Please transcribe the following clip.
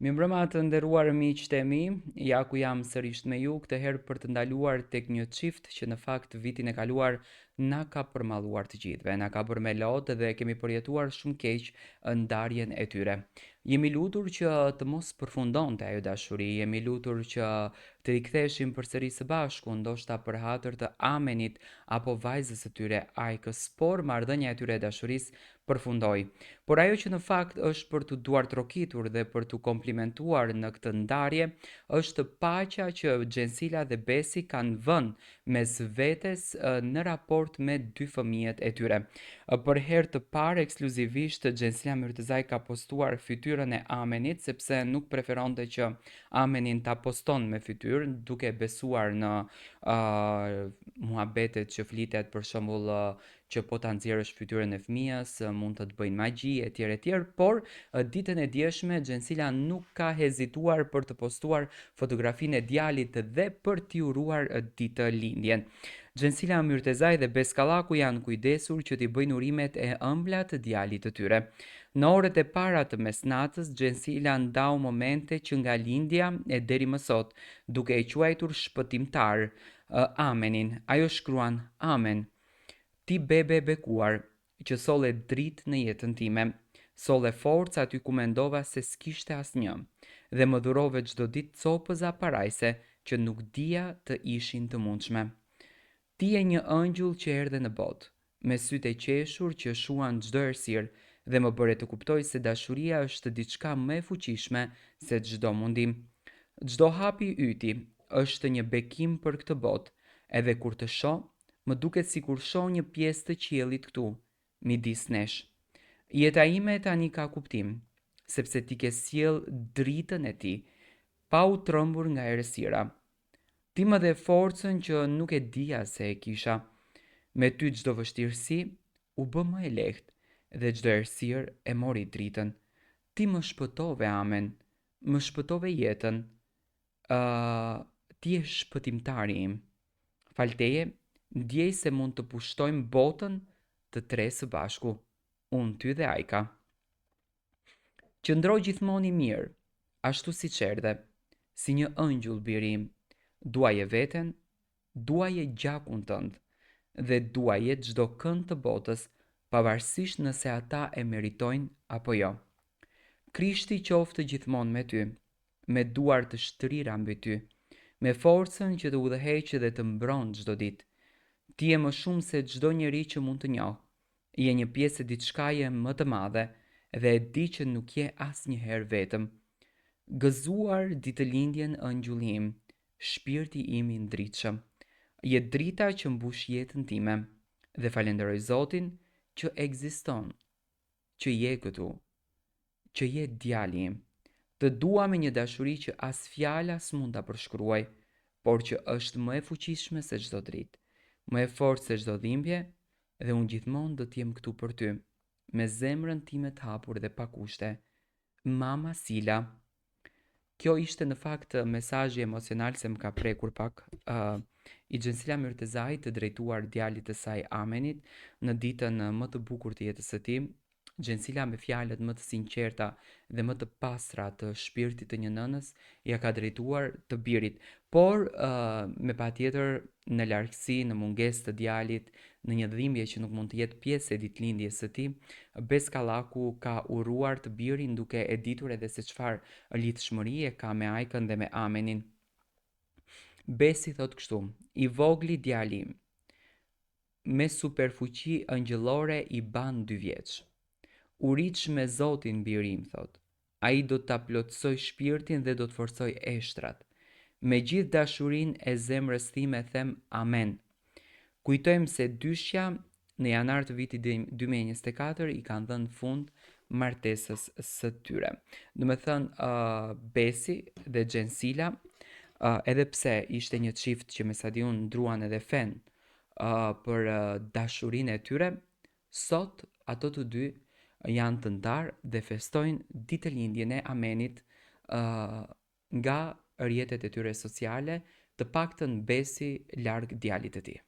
Mirëmbrëma të nderuar miqtë e mi, ja ku jam sërish me ju këtë herë për të ndaluar tek një çift që në fakt vitin e kaluar na ka përmalluar të gjithëve, na ka bërë me lotë dhe kemi përjetuar shumë keq ndarjen e tyre. Jemi lutur që të mos përfundonte ajo dashuri, jemi lutur që të riktheheshim përsëri së bashku, ndoshta për hatër të Amenit apo vajzës së tyre Ajkës, por marrëdhënia e tyre e dashurisë përfundoi. Por ajo që në fakt është për të duar trokitur dhe për të komplimentuar në këtë ndarje, është paqja që Xhensila dhe Besi kanë vënë mes vetes në raport me dy fëmijët e tyre. Për herë të parë ekskluzivisht Xhensila Myrtëzaj ka postuar fytyrën e Amenit sepse nuk preferonte që Amenin ta poston me fytyrë, duke besuar në muhabetet që flitet për shembull që po ta nxjerrësh fytyrën e fëmijës, mund të bëjnë magji etj, por ditën e djeshme Xhensila nuk ka hezituar për të postuar fotografinë e djalit dhe për t'i uruar ditëlindjen. Xhensila Myrtëzaj dhe Beskallaku janë kujdesur që t'i bëjnë urimet e ëmbla të djalit të tyre. Në orët e para të mesnatës, Xhensila ndau momente që nga lindja e deri më sot, duke e quajtur shpëtimtar Amenin. Ajo shkruan: Amen, ti bebe bekuar, që solle dritë në jetën time, solle forcë aty ku mendova se s'kishte asnjë, dhe më dhurove çdo ditë copëza parajse që nuk dija të ishin të mundshme. Ti je një ëngjëll që erdhe në botë, me sytë e qeshur që shuan çdo errësirë dhe më bëre të kuptoj se dashuria është diçka më e fuqishme se çdo mundim. Çdo hapi yti është një bekim për këtë botë, edhe kur të shoh, më duket sikur shoh një pjesë të qiellit këtu, midis nesh. Jeta ime tani ka kuptim, sepse ti ke sjell dritën e ti, pa u trembur nga errësira. Ti më dhe forcën që nuk e dija se e kisha. Me ty çdo vështirësi u bë më e lehtë dhe çdo errësirë e mori dritën. Ti më shpëtove, Amen, më shpëtove jetën. Ti je shpëtimtari im. Falteje, ndjej se mund të pushtojmë botën të tre së bashku, unë, ty dhe Ajka. Qëndro gjithmonë i mirë, ashtu si erdhe, si një ëngjëll biri im. Duaje veten, duaje gjakun tënd dhe duaje çdo kënd të botës, pavarësisht nëse ata e meritojnë apo jo. Krishti qoftë gjithmonë me ty, me duar të shtrira mbi ty, me forcën që të udhëheqë dhe të mbron çdo ditë. Ti je më shumë se çdo njeri që mund të njoh. Je një pjesë e diçkaje më të madhe dhe e di që nuk je asnjëherë vetëm. Gëzuar ditëlindjen ëngjulli im, shpirti im i ndritshëm. Je drita që mbush jetën time dhe falenderoj Zotin që ekziston, që je këtu, që je djali im. Të dua me një dashuri që as fjala s'mund ta përshkruaj, por që është më e fuqishme se çdo dritë, më e fortë se çdo dhimbje, dhe unë gjithmonë do të jem këtu për ty, me zemrën time të hapur dhe pa kushte. Mama Sila. Kjo ishte në fakt mesazhi emocional se më ka prekur pak. I Xhensila Myrtëzaj të drejtuar djalit të saj Amenit në ditën më të bukur të jetës së tij. Xhensila me fjalët më të sinqerta dhe më të pastra të shpirtit të një nënës ja ka drejtuar të birit, por me patjetër në largësi, në mungesë të djalit, në një dhimbje që nuk mund të jetë pjesë e ditëlindjes së tij, Beskallaku ka uruar të birin duke e ditur edhe se çfarë lidhshmëri e ka me Ajkën dhe me Amenin. Besi thot kështu: i vogli djali im, me superfuqi ëngjëllore i ban 2 vjeç. Uriç me Zotin biri im, thot. Ai do ta plotësoj shpirtin dhe do të forcoj eshtrat. Me gjithë dashurinë e zemrës time them amen. Kujtojmë se dyshja në janar të vitit 2024 i kanë dhënë fund martesës së tyre. Do të thënë Besi dhe Xhensila, edhe pse ishte një çift që me sa di unë ndruan edhe fen për dashurinë e tyre, sot ato të dy janë të ndarë dhe festojnë ditëlindjen e Amenit nga rrjetet e tyre sociale, të paktën Besi larg djalit të tij.